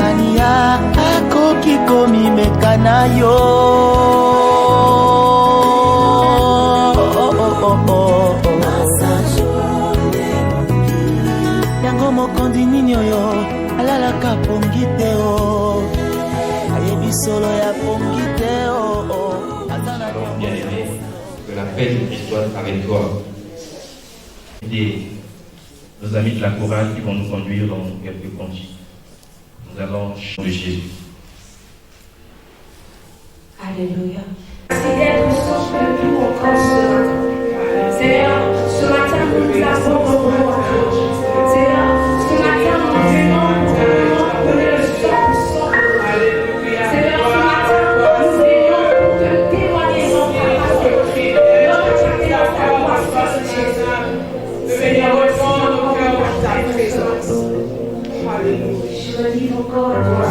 Ania akoki komi mekana yo. Yango mokondi nini oyo alalaka pongite o. Ayebi solo ya pongite o. Alors bien aimé, que la paix de Christ soit avec toi. Et nos amis de la chorale qui vont nous conduire dans quelques cantiques. Nous allons chanter Jésus. Alléluia. C'est d'être source de tout encore ce matin. Seigneur, ce matin nous nous avons reconnu à toi. Seigneur, ce matin nous venons pour donner le sang. Seigneur, ce matin nous venons pour te témoigner notre capacité, notre confiance à toi, Jésus. Seigneur, reçois nos cœurs par ta présence. Alléluia. Je me livre encore à toi.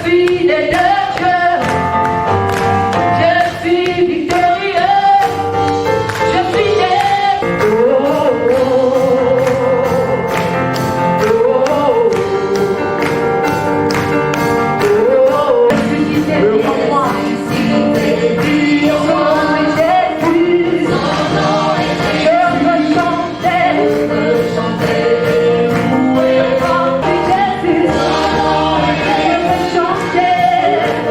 fidèle de Dieu, je suis victorieux, je suis né. Oh, oh, oh, oh, oh, ressuscité, moi, ressuscité, Jésus, je veux chanter, louer, Jésus, je veux chanter.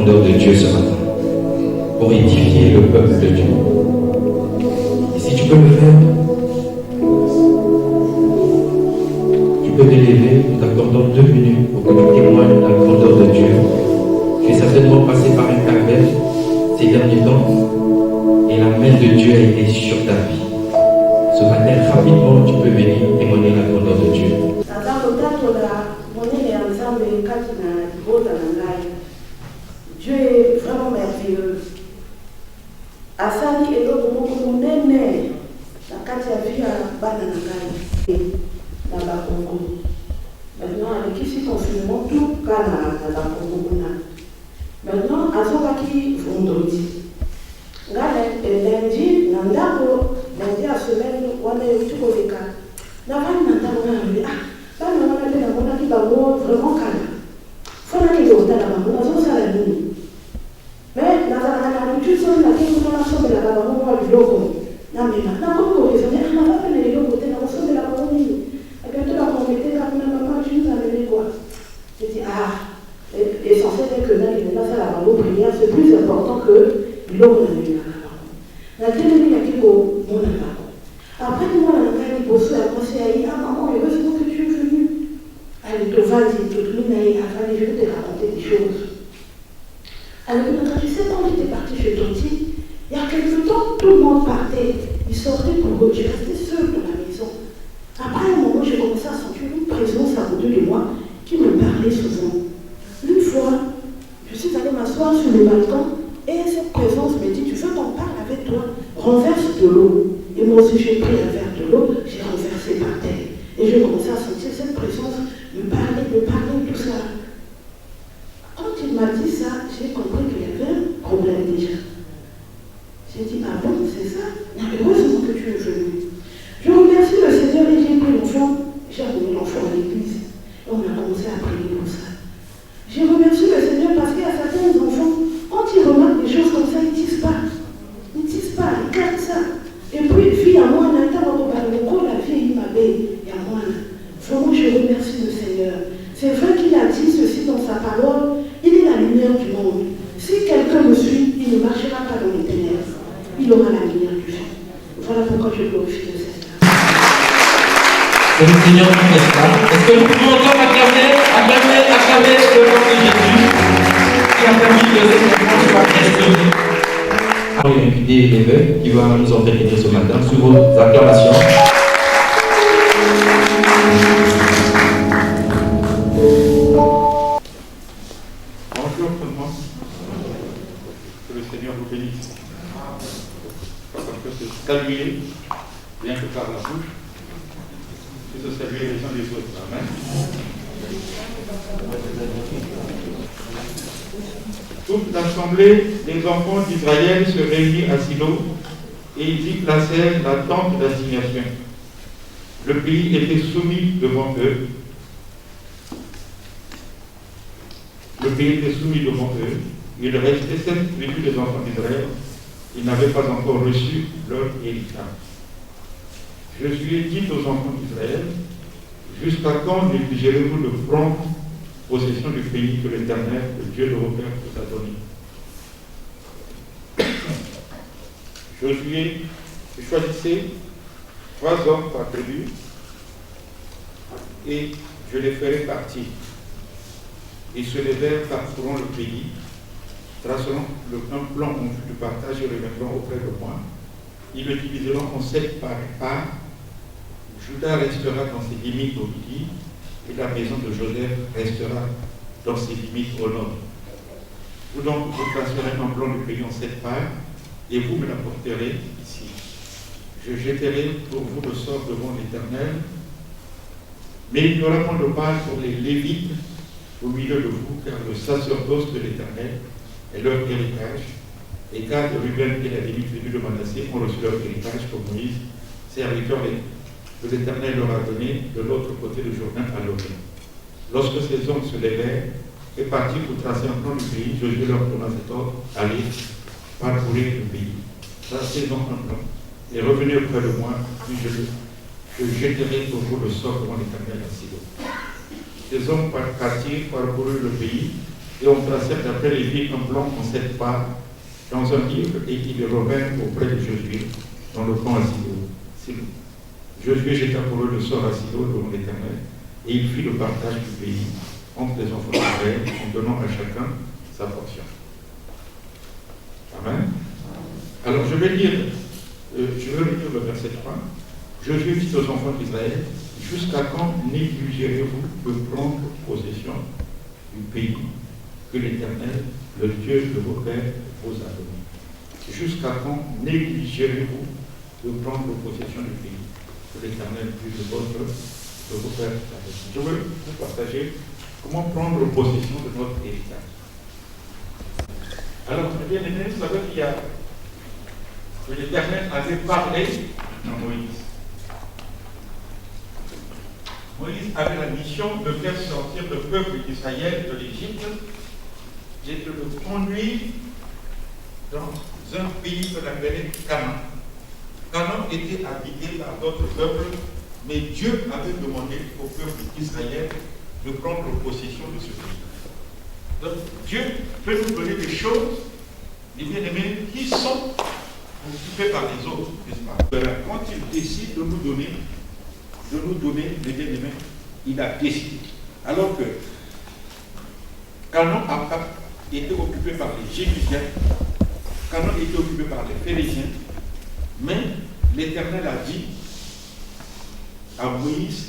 grandeur de Dieu ce matin, pour édifier le peuple de Dieu. Et si tu peux le faire, tu peux t'élever, nous t'accordons 2 minutes pour que tu témoignes la grandeur de Dieu. Tu es certainement passé par un calvaire ces derniers temps, et la main de Dieu a été sur ta vie. Ce matin, rapidement, tu peux venir témoigner la grandeur de Dieu. Dieu est vraiment merveilleux. Asali eloko moko monene na kati ya vie ya bana na ngai na bakongo. Maintenant, avec ici confinement tout cas na bakongo kuna. Maintenant, azokaki vendredi. Lundi, na ndako, lundi à semaine, wana yotu koleka. Na vani na ndako na yule, bana wana pe na mona ki bango vraiment kala. Fona ki yota na bango, nazo sala nini. Mais na l'habitude so na ki kuna so de la bango wa biloko. Na mena, na ko raisonner, na va pe na biloko te na so de la bango nini. Et bientôt la communauté ka kuna maman tu nous amène quoi. Je dis l'essentiel est que là, il est là, ça la bango prière, c'est plus important que biloko na mena. La télé, il y a quelque chose mon amour. Après, moi, on a dit, bossé, après, c'est maman, heureusement que tu es venu. Allez, vas-y, je vais te raconter des choses. Alors, quand tu sais, quand j'étais partie chez Tonti, il y a quelque temps, tout le monde partait. Ils sortaient pour eux, je restais seule dans la maison. Après, à un moment, j'ai commencé à sentir une présence à côté de moi qui me parlait souvent. Une fois, je suis allée m'asseoir sur le balcon. Et cette présence me dit, tu veux qu'on parle avec toi, renverse de l'eau. Et moi aussi j'ai pris un verre de l'eau, j'ai renversé par terre. Et j'ai commencé à sentir cette présence me parler, tout ça. Quand il m'a dit ça, j'ai compris qu'il y avait un problème déjà. J'ai dit, ah bon, c'est ça? Heureusement que tu es venu. Je remercie le Seigneur et j'ai pris l'enfant, j'ai amené l'enfant à l'église. Et on a commencé à prier pour ça. J'ai remercié le Seigneur parce qu'il y a certains enfants, quand ils remarquent des choses comme ça, ils ne disent pas. Ils ne disent pas, ils gardent ça. Et puis, fille à moi, la fille, il m'avait, il y a moi. Vraiment, je remercie le Seigneur. C'est vrai qu'il a dit ceci dans sa parole, il est la lumière du monde. Si quelqu'un me suit, il ne marchera pas dans les ténèbres. Il aura la lumière du jour. Voilà pourquoi je glorifie le Seigneur. C'est le Seigneur qui fait cela. Est-ce que nous pouvons encore acclamer le nom de Jésus qui a permis que cet enfant soit restauré? Je vais inviter l'évêque qui va nous entretenir ce matin sous vos acclamations. Bonjour tout le monde. Que le Seigneur vous bénisse. On peut se saluer, bien que par la bouche, et se saluer les uns les autres. Amen. Toute l'assemblée des enfants d'Israël se réunit à Silo et ils y placèrent la tente d'assignation. Le pays était soumis devant eux. Le pays était soumis devant eux. Il restait 7 tribus des enfants d'Israël. Ils n'avaient pas encore reçu leur héritage. Josué dit aux enfants d'Israël, jusqu'à quand négligierez-vous de prendre possession du pays que l'Éternel, le Dieu de vos pères, vous a donné? Josué choisissait 3 hommes par tribu et je les ferai partir. Ils se levèrent, parcourront le pays, traceront un plan en vue du partage et reviendront auprès de moi. Ils le diviseront en 7 parts. Juda restera dans ses limites au midi et la maison de Joseph restera dans ses limites au nord. Vous donc, vous tracerez un plan du pays en 7 parts et vous me l'apporterez ici. Je jetterai pour vous le sort devant l'Éternel, mais il n'y aura point de part pour les Lévites au milieu de vous, car le sacerdoce de l'Éternel est leur héritage. Et Gad, Ruben et la limite tribu de Manassé ont reçu leur héritage pour Moïse, serviteur que l'Éternel leur a donné de l'autre côté du Jourdain à l'Orient. Lorsque ces hommes se levèrent et partirent pour tracer un plan du pays, Josué leur donna cet ordre: allez, parcourir le pays, tracez donc un plan, et revenez auprès de moi, puis je jetterai pour vous le sort devant l'Éternel à Silo. Ces hommes partirent, parcoururent le pays, et on tracèrent d'après les villes un plan en 7 parts dans un livre, et ils revinrent auprès de Josué dans le camp à Silo. Josué jeta pour eux le sort à Silo devant l'Éternel, et il fit le partage du pays entre les enfants d'Israël en donnant à chacun sa portion. Amen. Alors je vais lire le verset 3. Josué dit aux enfants d'Israël, jusqu'à quand négligerez-vous de prendre possession du pays que l'Éternel, le Dieu de vos pères, vous a donné? Jusqu'à quand négligerez-vous de prendre possession du pays que l'Éternel, Dieu de vos pères, vous a donné? Je veux vous partager comment prendre possession de notre héritage. Alors, bien aimé, vous savez qu'il y a que l'Éternel avait parlé à Moïse. Moïse avait la mission de faire sortir le peuple d'Israël de l'Égypte et de le conduire dans un pays qu'on appelait Canaan. Canaan était habité par d'autres peuples, mais Dieu avait demandé au peuple d'Israël de prendre possession de ce pays. Donc Dieu peut nous donner des choses, les bien-aimés, qui sont occupées par les autres, n'est-ce pas? Quand il décide de nous donner, les bien-aimés, il a décidé. Alors que Canaan était occupé par les Jébusiens, Canaan était occupé par les Phéréziens, mais l'Éternel a dit à Moïse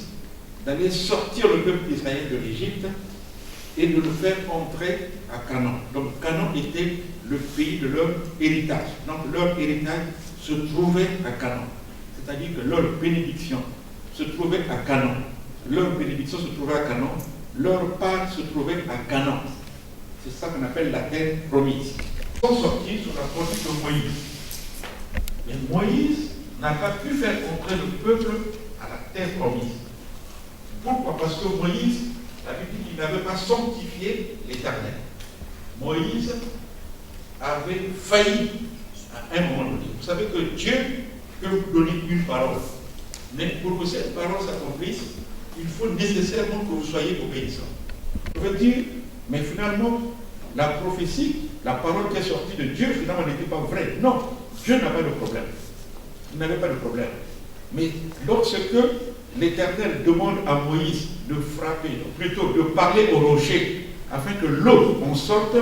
d'aller sortir le peuple d'Israël de l'Égypte et de le faire entrer à Canaan. Donc Canaan était le pays de leur héritage. Donc leur héritage se trouvait à Canaan. C'est-à-dire que leur bénédiction se trouvait à Canaan. Leur bénédiction se trouvait à Canaan. Leur part se trouvait à Canaan. C'est ça qu'on appelle la terre promise. Ils sont sortis sous la conduite de Moïse. Mais Moïse n'a pas pu faire entrer le peuple à la terre promise. Pourquoi? Parce que Moïse, la Bible dit qu'il n'avait pas sanctifié l'Éternel. Moïse avait failli à un moment donné. Vous savez que Dieu peut vous donner une parole. Mais pour que cette parole s'accomplisse, il faut nécessairement que vous soyez obéissant. Je veux dire, mais finalement, la prophétie, la parole qui est sortie de Dieu, finalement, n'était pas vraie. Non, Dieu n'a pas de problème. Il n'avait pas de problème. Mais lorsque l'Éternel demande à Moïse de frapper, plutôt de parler au rocher, afin que l'eau en sorte,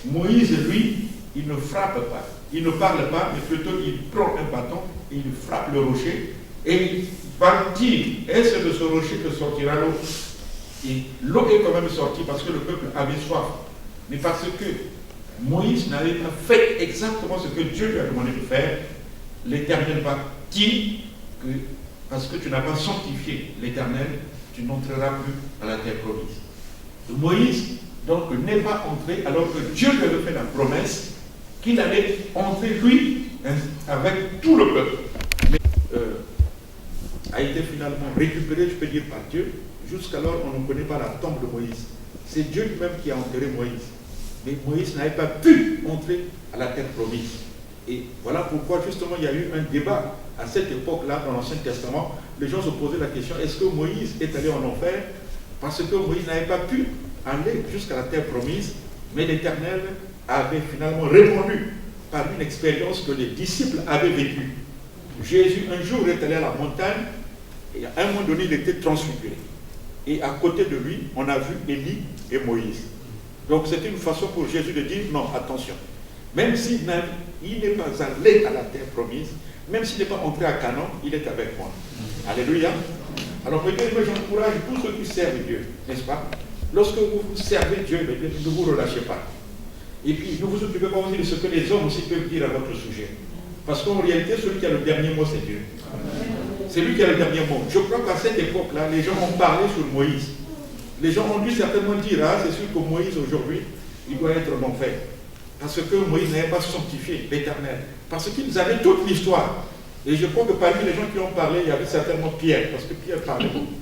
Moïse, lui, il ne frappe pas. Il ne parle pas, mais plutôt il prend un bâton et il frappe le rocher et il va dire, est-ce de ce rocher que sortira l'eau? Et l'eau est quand même sortie parce que le peuple avait soif. Mais parce que Moïse n'avait pas fait exactement ce que Dieu lui a demandé de faire, l'Éternel va dire que parce que tu n'as pas sanctifié l'Éternel, tu n'entreras plus à la terre promise. Moïse, donc, n'est pas entré alors que Dieu lui avait fait la promesse qu'il allait entrer, lui, avec tout le peuple. Mais a été finalement récupéré, je peux dire, par Dieu. Jusqu'alors, on ne connaît pas la tombe de Moïse. C'est Dieu lui-même qui a enterré Moïse. Mais Moïse n'avait pas pu entrer à la terre promise. Et voilà pourquoi, justement, il y a eu un débat à cette époque-là, dans l'Ancien Testament. Les gens se posaient la question, est-ce que Moïse est allé en enfer? Parce que Moïse n'avait pas pu aller jusqu'à la terre promise, mais l'Éternel avait finalement répondu par une expérience que les disciples avaient vécue. Jésus, un jour, est allé à la montagne, et à un moment donné, il était transfiguré. Et à côté de lui, on a vu Élie et Moïse. Donc c'était une façon pour Jésus de dire, non, attention, même s'il n'est pas allé à la terre promise, même s'il n'est pas entré à Canaan, il est avec moi. Alléluia. Alors peut-être que j'encourage tous ceux qui servent Dieu, n'est-ce pas? Lorsque vous servez Dieu, ne vous relâchez pas. Et puis ne vous occupez pas aussi de ce que les hommes aussi peuvent dire à votre sujet. Parce qu'en réalité, celui qui a le dernier mot, c'est Dieu. C'est lui qui a le dernier mot. Je crois qu'à cette époque-là, les gens ont parlé sur Moïse. Les gens ont dû certainement dire, ah, c'est sûr que Moïse aujourd'hui, il doit être en enfer. Parce que Moïse n'avait pas sanctifié l'Éternel. Parce qu'ils avaient toute l'histoire. Et je crois que parmi les gens qui ont parlé, il y avait certainement Pierre, parce que Pierre parlait beaucoup.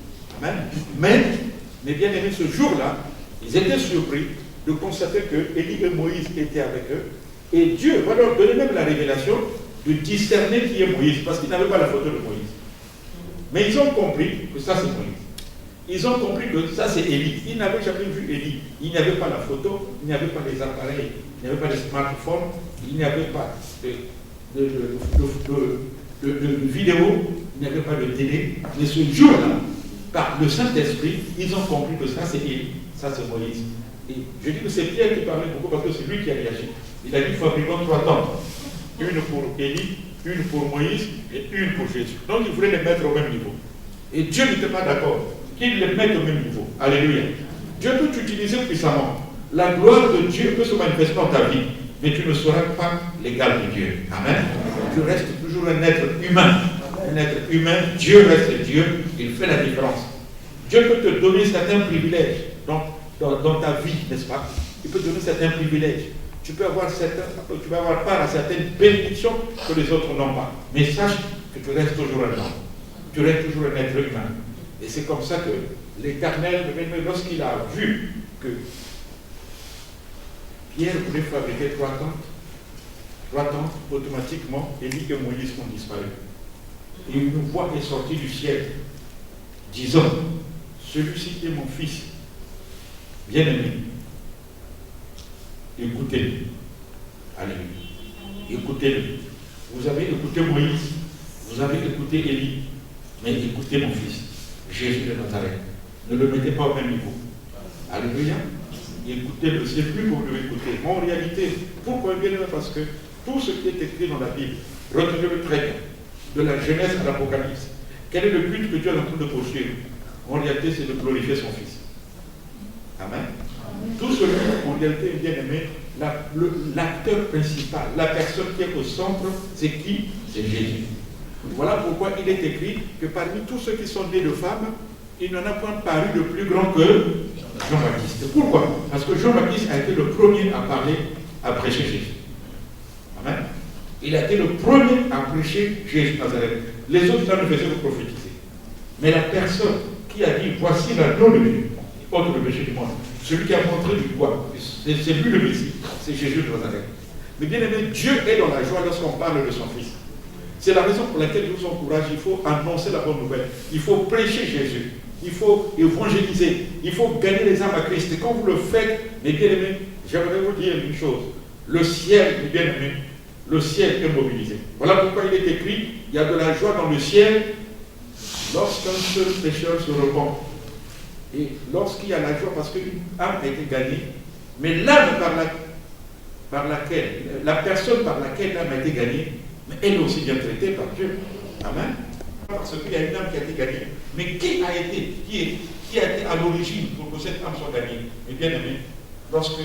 Amen. Mais bien aimé, ce jour-là, ils étaient surpris de constater que Élie et Moïse étaient avec eux. Et Dieu va leur donner même la révélation de discerner qui est Moïse, parce qu'ils n'avaient pas la photo de Moïse. Mais ils ont compris que ça c'est Moïse. Ils ont compris que ça c'est Élie. Ils n'avaient jamais vu Élie. Il n'y avait pas la photo, il n'y avait pas les appareils, il n'y avait pas les smartphones, il n'y avait pas de vidéo, il n'y avait pas de télé. Mais ce jour-là, par le Saint-Esprit, ils ont compris que ça c'est Élie, ça c'est Moïse. Et je dis que c'est Pierre qui parlait beaucoup parce que c'est lui qui a réagi. Il a dit fabriquons 3 tentes. Une pour Élie, une pour Moïse et une pour Jésus. Donc il voulait les mettre au même niveau. Et Dieu n'était pas d'accord qu'il les mette au même niveau. Alléluia. Dieu peut t'utiliser puissamment. La gloire de Dieu peut se manifester dans ta vie, mais tu ne seras pas l'égal de Dieu. Amen. Tu restes toujours un être humain. Un être humain, Dieu reste Dieu, il fait la différence. Dieu peut te donner certains privilèges dans ta vie, n'est-ce pas? Il peut te donner certains privilèges. Tu peux avoir part à certaines bénédictions que les autres n'ont pas. Mais sache que tu restes toujours un homme. Tu restes toujours un être humain. Et c'est comme ça que l'Éternel, lorsqu'il a vu que Pierre voulait fabriquer 3 tentes, automatiquement, Élie et Moïse ont disparu. Et une voix est sortie du ciel, disant, celui-ci est mon fils, bien-aimé. Écoutez-le. Alléluia. Écoutez-le. Vous avez écouté Moïse, vous avez écouté Élie, mais écoutez mon fils, Jésus de Nazareth. Ne le mettez pas au même niveau. Alléluia. Écoutez-le, c'est plus pour le écouter. En réalité, pourquoi bien? Parce que tout ce qui est écrit dans la Bible, retenez-le très bien, de la Genèse à l'Apocalypse. Quel est le but que Dieu est en train de poursuivre? En réalité, c'est de glorifier son fils. Amen. Tout ce livre, en réalité, bien aimé, l'acteur principal, la personne qui est au centre, c'est qui? C'est Jésus. Voilà pourquoi il est écrit que parmi tous ceux qui sont nés de femmes, il n'en a point paru de plus grand que Jean-Baptiste. Pourquoi? Parce que Jean-Baptiste a été le premier à parler, à prêcher Jésus. Amen. Il a été le premier à prêcher Jésus Nazareth. Les autres là ne faisaient que prophétiser. Mais la personne qui a dit, voici l'agneau de Dieu, ôte le péché du monde, celui qui a montré du doigt, c'est lui le Messie, c'est Jésus de Nazareth. Mais bien aimé, Dieu est dans la joie lorsqu'on parle de son Fils. C'est la raison pour laquelle je vous encourage, il faut annoncer la bonne nouvelle, il faut prêcher Jésus, il faut évangéliser, il faut gagner les âmes à Christ. Et quand vous le faites, mes bien-aimés, j'aimerais vous dire une chose, le ciel, mes bien-aimés, le ciel est mobilisé. Voilà pourquoi il est écrit, il y a de la joie dans le ciel lorsqu'un seul pécheur se repent. Et lorsqu'il y a la joie, parce qu'une âme a été gagnée, mais l'âme par laquelle, la personne par laquelle l'âme a été gagnée, mais elle est aussi bien traitée par Dieu. Amen. Parce qu'il y a une âme qui a été gagnée. Mais qui a été à l'origine pour que cette âme soit gagnée? Et bien aimé, lorsque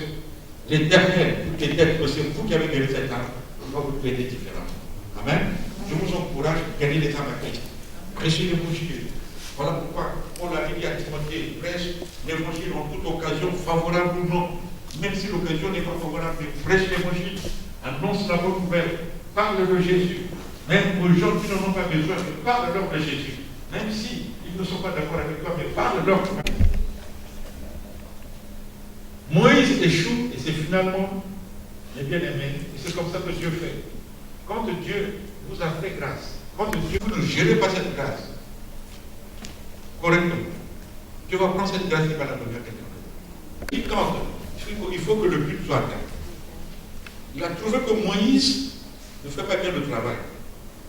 l'Éternel, tout est être, c'est vous qui avez gagné cette âme, on va vous traiter différemment. Amen. Je vous encourage à gagner les âmes à Christ. Prêchez l'évangile. Voilà pourquoi on l'a dit à Timothée, prêche l'évangile en toute occasion, favorable ou non. Même si l'occasion n'est pas favorable, prêche l'évangile, annonce la bonne nouvelle, parle de Jésus. Même aux gens qui n'en ont pas besoin, parle-leur de Jésus. Même si ils ne sont pas d'accord avec toi, mais parle-leur. Moïse échoue et c'est finalement, mes bien-aimés, et c'est comme ça que Dieu fait. Quand Dieu vous a fait grâce, quand Dieu vous ne gérez pas cette grâce correctement, Dieu va prendre cette grâce et va la donner à quelqu'un d'autre. Il faut que le but soit atteint. Il a trouvé que Moïse ne fait pas bien le travail.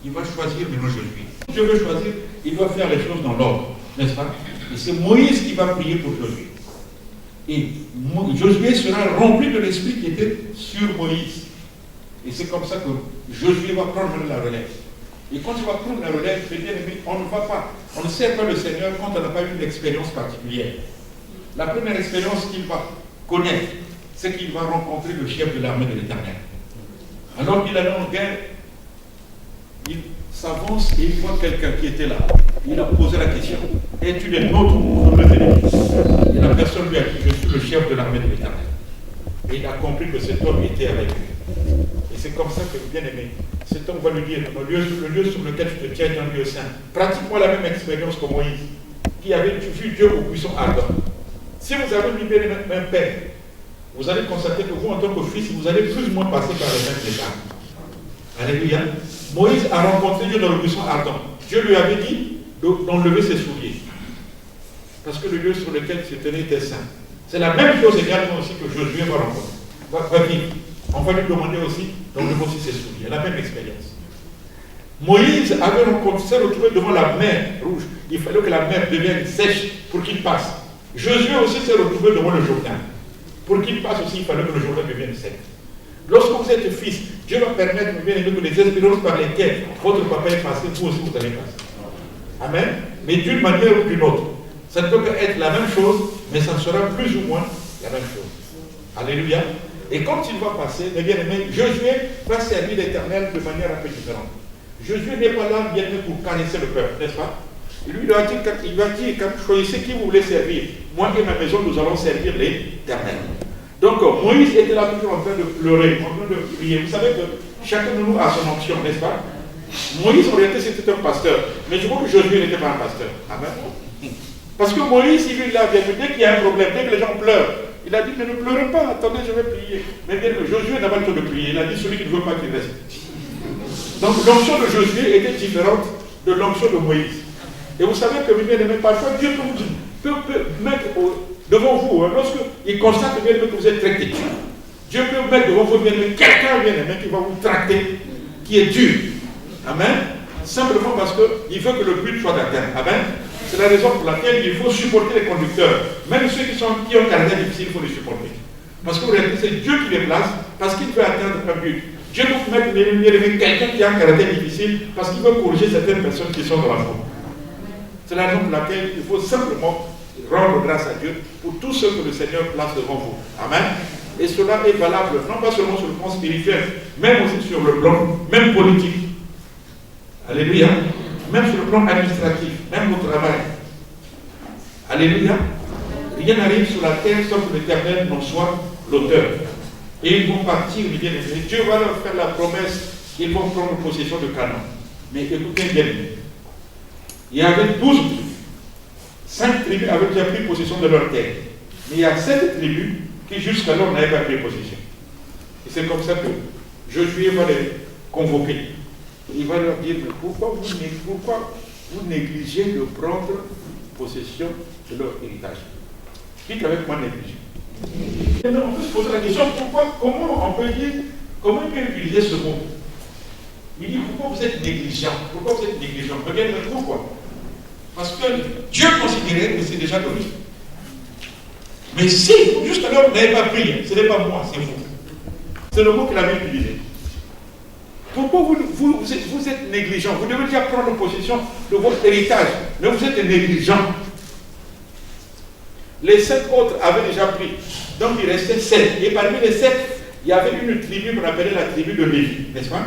Il va choisir maintenant Josué. Dieu veut choisir, il doit faire les choses dans l'ordre, n'est-ce pas? Et c'est Moïse qui va prier pour Josué. Et Josué sera rempli de l'esprit qui était sur Moïse. Et c'est comme ça que Josué va prendre la relève. Et quand il va prendre la relève, bien aimé, on ne sert pas le Seigneur quand on n'a pas eu d'expérience particulière. La première expérience qu'il va connaître, c'est qu'il va rencontrer le chef de l'armée de l'Éternel. Alors qu'il allait en guerre, il s'avance et il voit quelqu'un qui était là. Il a posé la question, es-tu des nôtres pour le ennemis? Et la personne lui a dit, je suis le chef de l'armée de l'Éternel. Et il a compris que cet homme était avec lui. Et c'est comme ça que, bien aimé, cet homme va lui dire, le lieu sur lequel tu te tiens est un lieu saint. Pratiquement la même expérience que Moïse, qui avait vu Dieu au buisson ardent. Si vous avez mis bien un père, vous allez constater que vous, en tant que fils, vous allez plus ou moins passer par les mêmes étapes. Alléluia. Moïse a rencontré Dieu dans le buisson ardent. Dieu lui avait dit d'enlever ses souliers. Parce que le lieu sur lequel il se tenait était saint. C'est la même chose également aussi que Josué va rencontrer. Va vivre. On va lui demander aussi, donc le mot aussi s'est souvenu. La même expérience. Moïse avait rencontré, s'est retrouvé devant la mer rouge. Il fallait que la mer devienne sèche pour qu'il passe. Josué aussi s'est retrouvé devant le Jourdain. Pour qu'il passe aussi, il fallait que le Jourdain devienne sec. Lorsque vous êtes fils, Dieu va permettre, bien aimé, que les expériences par lesquelles votre papa est passé, vous aussi vous allez passer. Amen. Mais d'une manière ou d'une autre. Ça ne peut pas être la même chose, mais ça sera plus ou moins la même chose. Alléluia. Et quand il va passer, bien aimé, Josué va servir l'Éternel de manière un peu différente. Josué n'est pas là, bien aimé, pour caresser le peuple, n'est-ce pas? Lui, il va dire, choisissez qui vous voulez servir. Moi et ma maison, nous allons servir l'Éternel. Donc, Moïse était là toujours en train de pleurer, en train de prier. Vous savez que chacun de nous a son onction, n'est-ce pas? Moïse, en réalité, c'était un pasteur. Mais je crois que Josué n'était pas un pasteur. Amen. Parce que Moïse, il est là, dès qu'il y a un problème, dès que les gens pleurent, il a dit, mais ne pleurez pas, attendez, je vais prier. Mais bien, Josué n'a pas le temps de prier. Il a dit, celui qui ne veut pas qu'il reste. Donc, l'onction de Josué était différente de l'onction de Moïse. Et vous savez que, bien aimé, parfois, Dieu peut mettre devant vous, lorsqu'il constate bien aimé que vous êtes très têtu, Dieu peut mettre devant vous bien aimé quelqu'un bien aimé qui va vous tracter, qui est dur. Amen. Simplement parce qu'il veut que le but soit atteint. Amen. C'est la raison pour laquelle il faut supporter les conducteurs. Même ceux qui ont un caractère difficile, il faut les supporter. Parce que c'est Dieu qui les place, parce qu'il veut atteindre un but. Dieu peut mettre quelqu'un qui a un caractère difficile, parce qu'il veut corriger certaines personnes qui sont dans la foi. C'est la raison pour laquelle il faut simplement rendre grâce à Dieu pour tout ce que le Seigneur place devant vous. Amen. Et cela est valable, non pas seulement sur le plan spirituel, même aussi sur le plan, même politique. Alléluia. Même sur le plan administratif, même au travail. Alléluia. Rien n'arrive sur la terre sans que l'Éternel n'en soit l'auteur. Et ils vont partir, bien aimés. Dieu va leur faire la promesse qu'ils vont prendre possession de Canaan. Mais écoutez bien, il y avait 12 tribus. 5 tribus avaient déjà pris possession de leur terre. Mais il y a 7 tribus qui jusqu'alors n'avaient pas pris possession. Et c'est comme ça que Josué va les convoquer. Il va leur dire, pourquoi vous négligez de prendre possession de leur héritage? Dites avec moi négliger. On peut se poser la question, comment on peut utiliser ce mot? Il dit, pourquoi vous êtes négligent? Pourquoi vous êtes négligent? Regardez pourquoi. Parce que Dieu considérait que c'est déjà donné. Mais si, jusqu'alors, vous n'avez pas pris, ce n'est pas moi, c'est vous. C'est le mot qu'il avait utilisé. Pourquoi vous êtes négligent? Vous devez déjà prendre possession de votre héritage, mais vous êtes négligent. Les 7 autres avaient déjà pris, donc il restait 7. Et parmi les 7, il y avait une tribu qu'on appelait la tribu de Lévi, n'est-ce pas?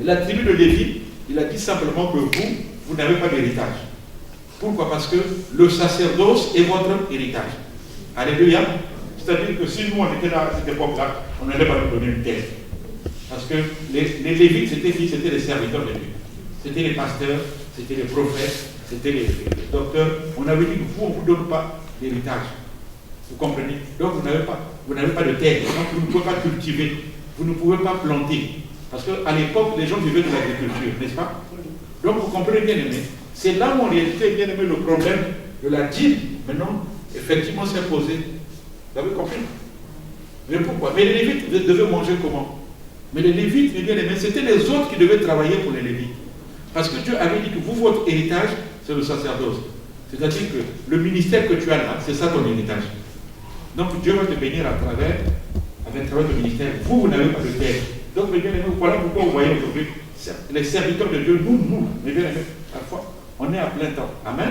La tribu de Lévi, il a dit simplement que vous n'avez pas d'héritage. Pourquoi? Parce que le sacerdoce est votre héritage. Alléluia. C'est-à-dire que si nous on était là à cette époque-là, on n'allait pas nous donner une terre. Parce que les Lévites, c'était les serviteurs de Dieu. C'était les pasteurs, c'était les prophètes, c'était les docteurs. On avait dit que vous, on ne vous donne pas d'héritage. Vous comprenez? Donc vous n'avez pas de terre. Donc vous ne pouvez pas cultiver. Vous ne pouvez pas planter. Parce qu'à l'époque, les gens vivaient de l'agriculture, n'est-ce pas? Donc vous comprenez, bien aimé. C'est là où en réalité, bien aimé, le problème de la dîme, maintenant, effectivement, s'est posé. Vous avez compris? Mais pourquoi? Mais les Lévites devaient manger comment? Mais les Lévites, bien aimés, c'était les autres qui devaient travailler pour les Lévites. Parce que Dieu avait dit que vous, votre héritage, c'est le sacerdoce. C'est-à-dire que le ministère que tu as là, c'est ça ton héritage. Donc Dieu va te bénir à travers le ministère. Vous n'avez pas de terre. Donc, mes bien-aimés, voilà pourquoi vous voyez aujourd'hui les serviteurs de Dieu, nous, mes bien-aimés, parfois, on est à plein temps. Amen.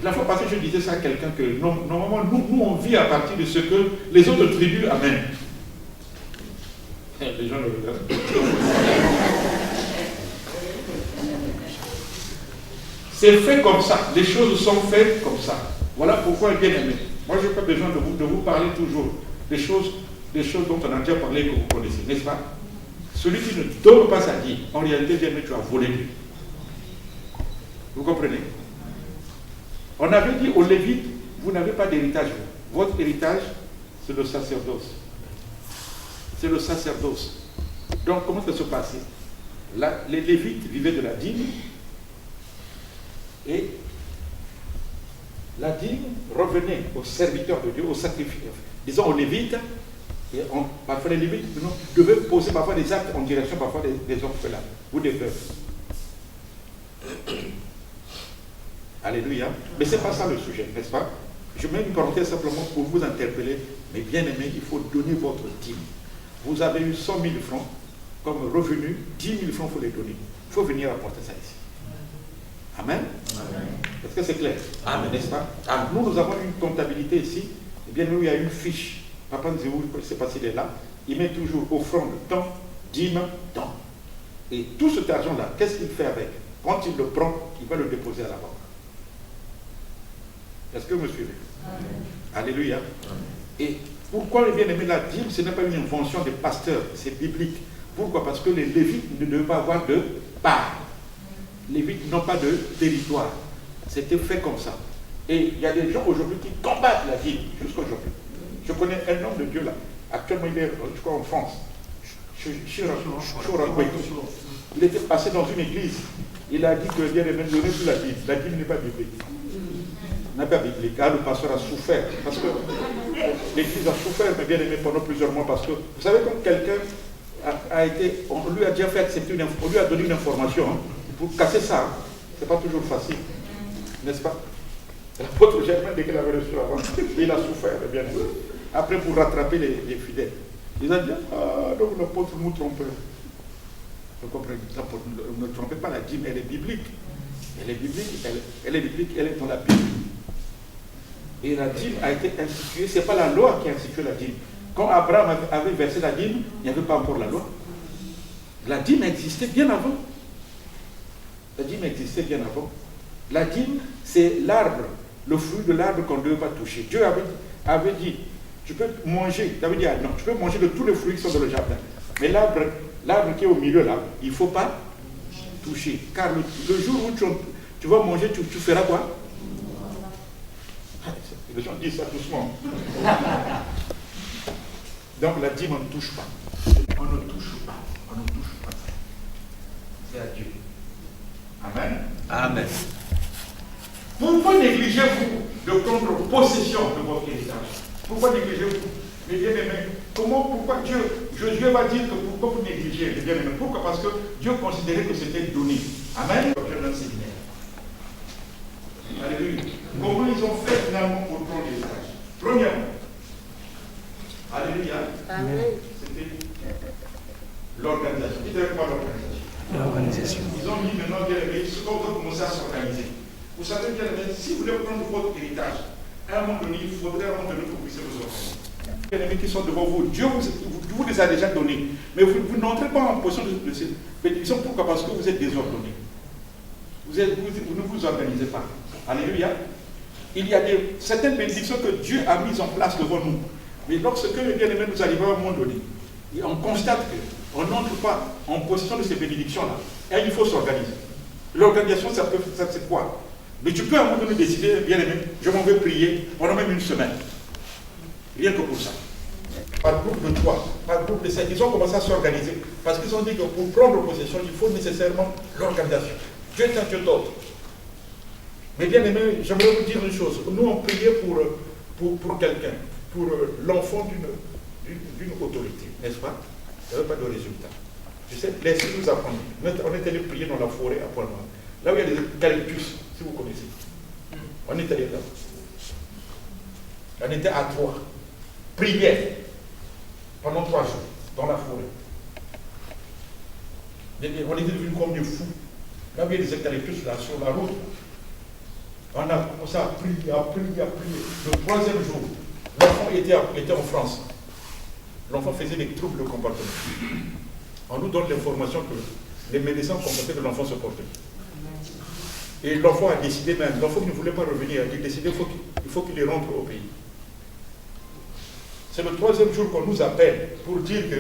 La fois passée, je disais ça à quelqu'un que normalement, nous, on vit à partir de ce que les autres tribus amènent. Les gens le regardent. C'est fait comme ça. Les choses sont faites comme ça. Voilà pourquoi, bien aimé. Moi, je n'ai pas besoin de vous parler toujours des choses dont on a déjà parlé que vous connaissez, n'est-ce pas? Celui qui ne donne pas sa dîme, en réalité, bien aimé, tu as volé. Vous comprenez? On avait dit aux Lévites, vous n'avez pas d'héritage. Votre héritage, c'est le sacerdoce. C'est le sacerdoce. Donc, comment ça se passait? Là, les Lévites vivaient de la dîme et la dîme revenait aux serviteurs de Dieu, aux sacrificateurs, disons aux Lévites, et parfois les Lévites devaient poser parfois des actes en direction parfois des orphelins ou des veuves. Alléluia. Mais ce n'est pas ça le sujet, n'est-ce pas? Je mets une parenthèse simplement pour vous interpeller, mais bien aimé, il faut donner votre dîme. Vous avez eu 100 000 francs comme revenu, 10 000 francs, il faut les donner. Il faut venir apporter ça ici. Amen. Amen. Est-ce que c'est clair? Amen. N'est-ce pas? Amen. Nous avons une comptabilité ici. Et bien nous, il y a une fiche. Papa Nzéou, je ne sais pas s'il est là. Il met toujours offrande temps, dîme, temps. Et tout cet argent-là, qu'est-ce qu'il fait avec? Quand il le prend, il va le déposer à la banque. Est-ce que vous me suivez? Amen. Alléluia. Amen. Et pourquoi, bien aimé, la dîme, ce n'est pas une invention des pasteurs, c'est biblique. Pourquoi? Parce que les Lévites ne devaient pas avoir de part. Les Lévites n'ont pas de territoire. C'était fait comme ça. Et il y a des gens aujourd'hui qui combattent la dîme, jusqu'aujourd'hui. Je connais un homme de Dieu là. Actuellement, il est, je crois, en France. Il était passé dans une église. Il a dit que Dieu ne donnait plus la dîme. La dîme n'est pas biblique. N'est pas biblique. Ah, le pasteur a souffert. Parce que l'église a souffert, mais bien aimé, pendant plusieurs mois. Parce que, vous savez, quand quelqu'un a été, on lui a déjà fait accepter on lui a donné une information, hein, pour casser ça, hein, c'est pas toujours facile. N'est-ce pas? L'apôtre Germain, dès qu'il avait reçu avant, il a souffert, bien aimé. Après, pour rattraper les fidèles, ils ont dit, ah, donc l'apôtre nous trompait. Vous comprenez? L'apôtre ne trompez pas, la dîme, elle est biblique. Elle est biblique, elle est biblique, elle est dans la Bible. Et la dîme a été instituée, ce n'est pas la loi qui a institué la dîme. Quand Abraham avait versé la dîme, il n'y avait pas encore la loi. La dîme existait bien avant. La dîme existait bien avant. La dîme, c'est l'arbre, le fruit de l'arbre qu'on ne devait pas toucher. Dieu avait dit, tu peux manger, tu avais dit, ah non, tu peux manger de tous les fruits qui sont dans le jardin. Mais l'arbre qui est au milieu là, il ne faut pas toucher. Car le jour où tu vas manger, tu feras quoi? Les gens disent ça doucement. Donc la dîme, on ne touche pas. On ne touche pas. On ne touche pas. C'est à Dieu. Amen. Amen. Pourquoi négligez-vous de prendre possession de votre héritage? Pourquoi négligez-vous? Les bien-aimés, pourquoi Josué va dire que pourquoi vous négligez les bien-aimés? Pourquoi? Parce que Dieu considérait que c'était donné. Amen. Alléluia. Comment ils ont fait finalement pour prendre l'héritage? Premièrement, alléluia. C'était l'organisation. Dites avec moi l'organisation. Ils ont mis maintenant bien aimé, ce qu'on va commencer à s'organiser. Vous savez bien aimé, si vous voulez prendre votre héritage, à un moment donné, il faudrait à un moment donné que vous puissiez vous organiser. Les bien-aimés qui sont devant vous, Dieu vous les a déjà donnés. Mais vous n'entrez pas en position de ces bénédictions. Pourquoi? Parce que vous êtes désordonnés. Vous ne vous organisez pas. Alléluia. Il y a certaines bénédictions que Dieu a mises en place devant nous. Mais lorsque les bien-aimés nous arrivons à un moment donné, et on constate qu'on n'entre pas en possession de ces bénédictions-là, et il faut s'organiser. L'organisation, ça c'est quoi? Mais tu peux à un moment donné décider, bien-aimé, je m'en vais prier pendant même une semaine. Rien que pour ça. Par groupe de 3, par groupe de 5, ils ont commencé à s'organiser. Parce qu'ils ont dit que pour prendre possession, il faut nécessairement l'organisation. Dieu est un Dieu d'ordre. Mais bien aimé, j'aimerais vous dire une chose. Nous, on priait pour quelqu'un, pour l'enfant d'une autorité, n'est-ce pas? Il n'y avait pas de résultat. Je sais, laissez nous apprendre. On est allé prier dans la forêt à Pointe-Noire. Là où il y a des eucalyptus, si vous connaissez. On est allé là. On était à 3. Prière. Pendant 3 jours, dans la forêt. On était devenus comme des fous. Là où il y a des eucalyptus, là, sur la route. On a commencé à prier. Le 3e jour, l'enfant était en France. L'enfant faisait des troubles de comportement. On nous donne l'information que les médecins constataient que l'enfant se portait. Et l'enfant a décidé même, l'enfant ne voulait pas revenir, il a décidé qu'il faut qu'il rentre au pays. C'est le 3e jour qu'on nous appelle pour dire que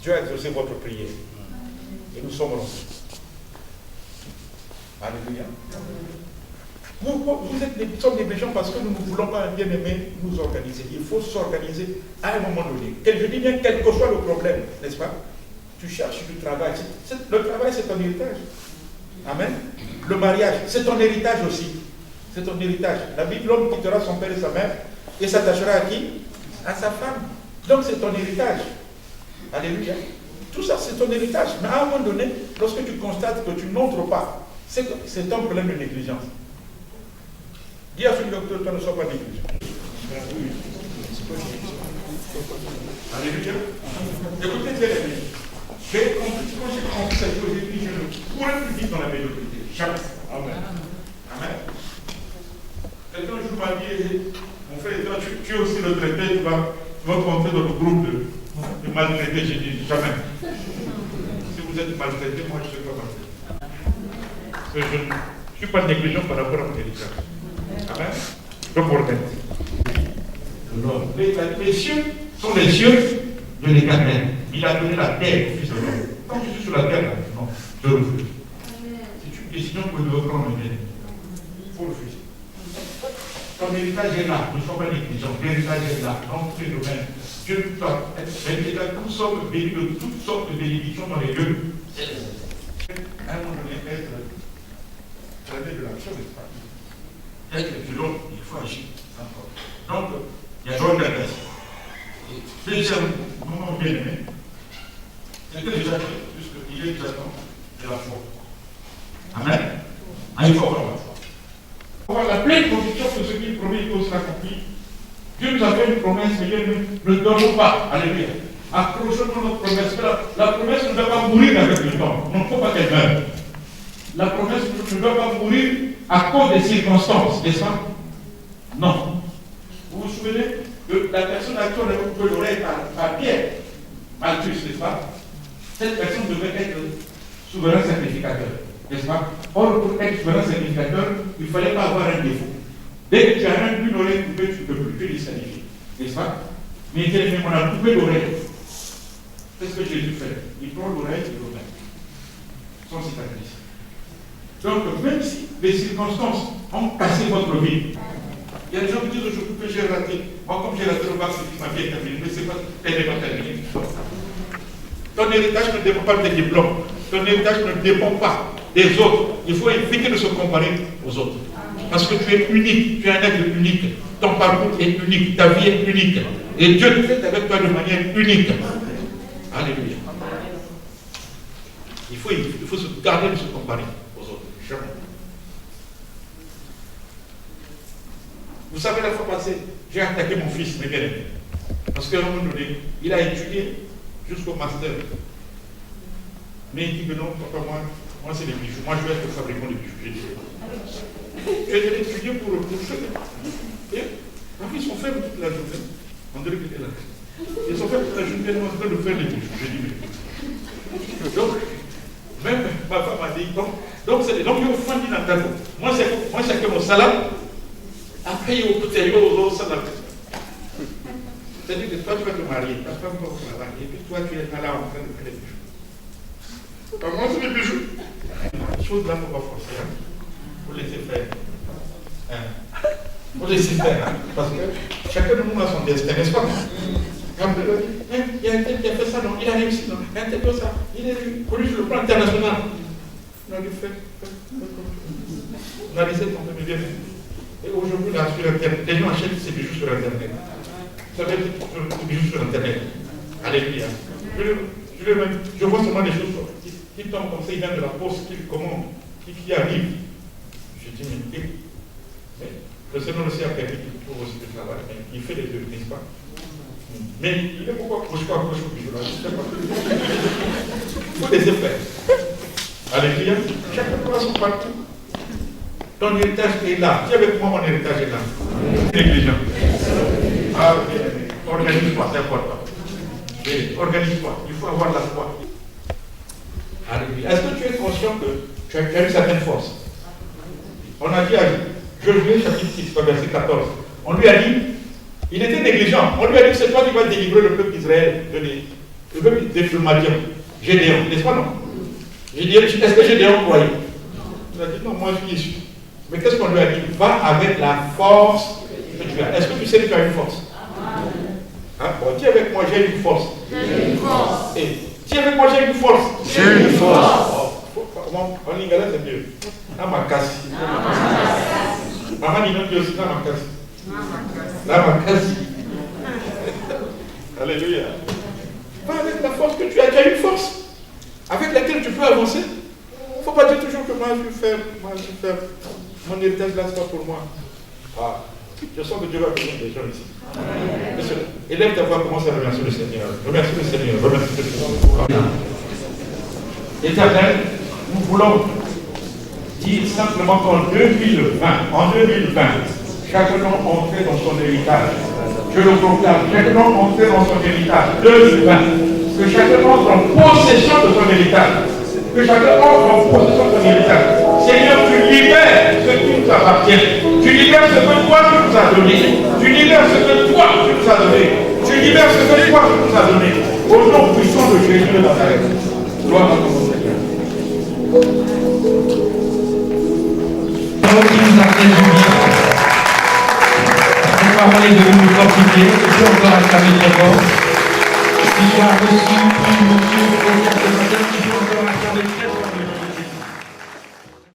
Dieu a exaucé votre prière. Et nous sommes rentrés. Alléluia. Nous sommes négligents parce que nous ne voulons pas bien aimer nous organiser. Il faut s'organiser à un moment donné. Je dis bien, quel que soit le problème, n'est-ce pas? Tu cherches du travail. Le travail, c'est ton héritage. Amen. Le mariage, c'est ton héritage aussi. C'est ton héritage. La Bible, l'homme quittera son père et sa mère et s'attachera à qui? À sa femme. Donc c'est ton héritage. Alléluia. Tout ça, c'est ton héritage. Mais à un moment donné, lorsque tu constates que tu n'entres pas, c'est un problème de négligence. Dis à celui que toi ne sois pas négligent. Alléluia. Écoutez bien les amis. Quand j'ai compris cette chose, j'ai dit, je ne pourrais plus vivre dans la médiocrité. Jamais. Amen. Amen. Quelqu'un un jour m'a dit, mon frère, tu es aussi retraité, tu vas rentrer dans le groupe de maltraités. J'ai dit, jamais. Si vous êtes maltraité, moi je ne suis pas maltraité. Parce que je ne suis pas négligent par rapport à mon héritage. Amen. Je vous remercie. Les cieux sont les cieux de l'Éternel. Il a donné la terre au Fils de l'homme. Quand je suis sur la terre, là, non, je refuse. C'est une décision que je dois prendre. Il faut refuser. Ton héritage est là, ne sois pas négligent. L'héritage est là, dans tous les domaines. Dieu tout a toutes sortes de bénis, de toutes sortes de bénédictions dans les lieux. À un moment donné, être de l'action, n'est-ce pas? Être violent, il faut agir. Donc, il y a droit de la grâce. Deuxième moment bien aimé, c'est que déjà fait, puisqu'il est exactement de la foi. Amen. Il faut avoir la foi. Avoir la pleine conviction que ce qu'il promet, il sera accompli. Dieu nous a fait une promesse, mais Dieu ne le donne pas. Alléluia. Accrochons-nous notre promesse. La promesse ne doit pas mourir avec le temps. Il ne faut pas qu'elle meure. La promesse ne doit pas mourir à cause des circonstances, n'est-ce pas? Non. Vous vous souvenez que la personne à qui on a coupé l'oreille par Pierre, Malchus, n'est-ce pas? Cette personne devait être souverain sacrificateur, n'est-ce pas? Or, pour être souverain sacrificateur, il ne fallait pas avoir un défaut. Dès que tu as une oreille coupée, tu ne peux plus, tu es disqualifié, n'est-ce pas? Mais il dit, on a coupé l'oreille. C'est ce que Jésus fait. Il prend l'oreille et l'oreille. Sans cicatrice. Donc, même si les circonstances ont cassé votre vie, il y a des gens qui disent aujourd'hui j'ai raté. Moi, comme j'ai raté le bac, c'est ma vie est terminée. Mais c'est pas elle n'est pas terminée. Ton héritage ne dépend pas de tes diplômes. Ton héritage ne dépend pas des autres. Il faut éviter de se comparer aux autres. Parce que tu es unique. Tu es un être unique. Ton parcours est unique. Ta vie est unique. Et Dieu te fait avec toi de manière unique. Alléluia. Il faut se garder de se comparer aux autres. Jamais. Vous savez, la fois passée, j'ai attaqué mon fils, mes bien-aimés. Parce qu'à un moment donné, il a étudié jusqu'au master. Mais il dit que non, papa, moi c'est les bijoux. Moi, je vais être le fabricant de bijoux. J'ai dit, tu es allé étudier pour ça. Et ils sont faibles toute la journée. On dirait qu'il est là. Ils sont faibles toute la journée en train de faire les bijoux. J'ai dit, mais. Donc, même ma femme m'a dit, donc il faut faire dans ta vie. Moi, c'est que mon salaire. Après, il y a au extérieur aux autres, ça n'a pas. C'est-à-dire que toi, tu vas te marier, ta femme va te marier, et puis toi, tu es là en train de faire les bijoux. Moi, c'est les bijoux. Les choses là, il ne faut pas forcer. Il faut laisser faire. Il faut laisser faire. Parce que chacun de nous a son destin, n'est-ce pas? Il y a un tel qui a fait ça, non, il a réussi, non, il y a un tel qui a fait ça, il est connu sur le plan international. On a dû faire. On a laissé tomber bien. Et aujourd'hui, là, sur Internet, les gens achètent ces bijoux sur Internet. Ça veut dire des bijoux sur Internet. Alléluia. Je vois seulement des choses qui tombent comme ça, il vient de la poste, qui commande, qui arrive. Je dis, mais le Seigneur le sait à permis qu'il trouve aussi du travail, mais il fait les deux, n'est-ce pas? Mais il est pourquoi accroche pas au bijou là? Je ne sais pas. Il faut laisser faire. Alléluia. Chacun prend son parcours. Ton héritage est là. Qui avec moi, mon héritage est là? Négligent. Ah, organise-toi, c'est important. Organise-toi. Il faut avoir la foi. Alléluia. Est-ce que tu es conscient que tu as une certaine force? On a dit à Josué chapitre 6, verset 14. On lui a dit, il était négligent. On lui a dit, c'est toi qui vas délivrer le peuple d'Israël, le peuple de Madian. Gédéon, n'est-ce pas non? Est-ce que Gédéon croyait? Il a dit, non, moi je suis issu. Mais qu'est-ce qu'on lui a dit? Va avec la force que tu as. Est-ce que tu sais que tu as une force? Hein? Bon, dis avec moi, j'ai une force. J'ai une force. Et dis avec moi, j'ai une force. J'ai une force. En lingala, c'est mieux. Ma casse. Maman dit non, qui est aussi dans ma case. Dans ma case. Alléluia. Va avec la force que tu as déjà une force avec laquelle tu peux avancer. Il ne faut pas dire toujours que moi je vais faire, mon héritage là, c'est pas pour moi. Ah, je sens que Dieu va bénir des gens ici. Élève ta voix, commence à remercier le Seigneur. Remercie le Seigneur, remercie le Seigneur. Éternel, nous voulons dire simplement qu'en 2020, chacun entrait dans son héritage. Je le proclame, chacun entrait dans son héritage. 2020. Que chacun entre en possession de son héritage. Que chacun entre en possession de son héritage. Seigneur, tu libères ce qui nous appartient. Tu libères ce que toi tu nous as donné. Tu libères ce que toi tu nous as donné. Tu libères ce que toi tu nous as donné. Au nom puissant de Jésus de Nazareth. Gloire à ton Seigneur. Parole qui nous a fait du bien. Cette parole est de nous fortifier. Je peux encore acclamer très fort. Il a reçu une mesure